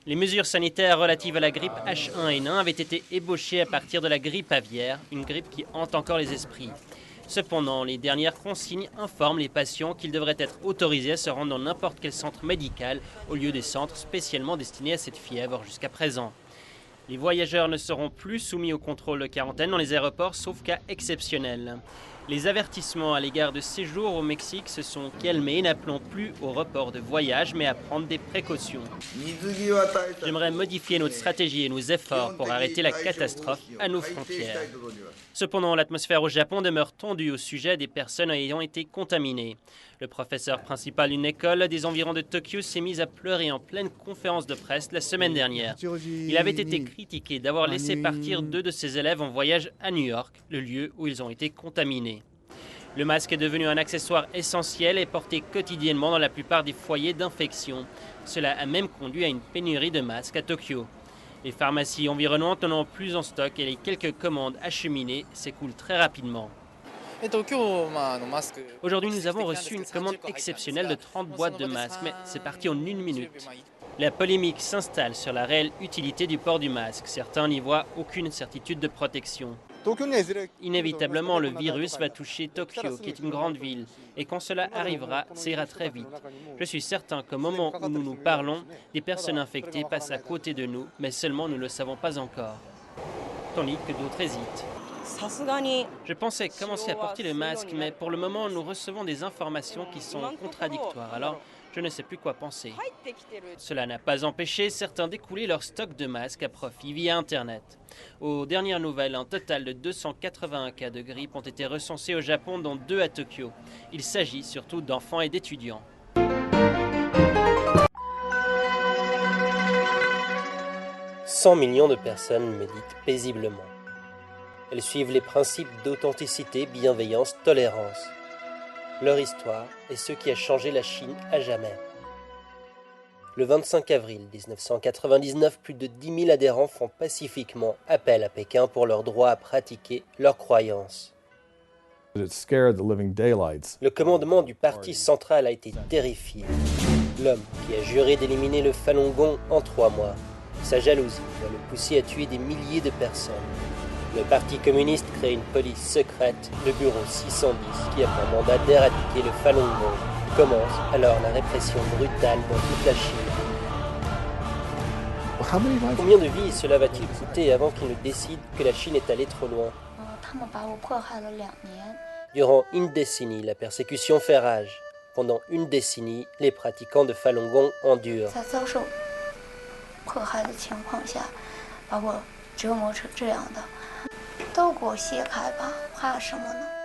Les mesures sanitaires relatives à la grippe H1N1 avaient été ébauchées à partir de la grippe aviaire, une grippe qui hante encore les esprits. Cependant, les dernières consignes informent les patients qu'ils devraient être autorisés à se rendre dans n'importe quel centre médical au lieu des centres spécialement destinés à cette fièvre jusqu'à présent. Les voyageurs ne seront plus soumis au contrôle de quarantaine dans les aéroports sauf cas exceptionnels. Les avertissements à l'égard de séjours au Mexique se sont calmés. N'appelons plus au report de voyage mais à prendre des précautions. J'aimerais modifier notre stratégie et nos efforts pour arrêter la catastrophe à nos frontières. Cependant, l'atmosphère au Japon demeure tendue au sujet des personnes ayant été contaminées. Le professeur principal d'une école des environs de Tokyo s'est mis à pleurer en pleine conférence de presse la semaine dernière. Il avait été critiqué d'avoir laissé partir 2 de ses élèves en voyage à New York, le lieu où ils ont été contaminés. Le masque est devenu un accessoire essentiel et porté quotidiennement dans la plupart des foyers d'infection. Cela a même conduit à une pénurie de masques à Tokyo. Les pharmacies environnantes n'en ont plus en stock et les quelques commandes acheminées s'écoulent très rapidement. Aujourd'hui, nous avons reçu une commande exceptionnelle de 30 boîtes de masques, mais c'est parti en 1 minute. La polémique s'installe sur la réelle utilité du port du masque. Certains n'y voient aucune certitude de protection. Inévitablement, le virus va toucher Tokyo, qui est une grande ville, et quand cela arrivera, ça ira très vite. Je suis certain qu'au moment où nous nous parlons, des personnes infectées passent à côté de nous, mais seulement nous ne le savons pas encore. Tandis que d'autres hésitent. Je pensais commencer à porter le masque, mais pour le moment, nous recevons des informations qui sont contradictoires, alors je ne sais plus quoi penser. Cela n'a pas empêché certains d'écouler leur stock de masques à profit via Internet. Aux dernières nouvelles, un total de 281 cas de grippe ont été recensés au Japon, dont 2 à Tokyo. Il s'agit surtout d'enfants et d'étudiants. 100 millions de personnes méditent paisiblement. Elles suivent les principes d'authenticité, bienveillance, tolérance. Leur histoire est ce qui a changé la Chine à jamais. Le 25 avril 1999, plus de 10 000 adhérents font pacifiquement appel à Pékin pour leur droit à pratiquer leurs croyances. Le commandement du parti central a été terrifié. L'homme qui a juré d'éliminer le Falun Gong en 3 mois, sa jalousie va le pousser à tuer des milliers de personnes. Le Parti communiste crée une police secrète, le bureau 610, qui a pour mandat d'éradiquer le Falun Gong. Commence alors la répression brutale dans toute la Chine. Combien de vies cela va-t-il coûter avant qu'ils ne décident que la Chine est allée trop loin? Durant une décennie, la persécution fait rage. Pendant une décennie, les pratiquants de Falun Gong endurent. 都给我卸开吧，怕什么呢？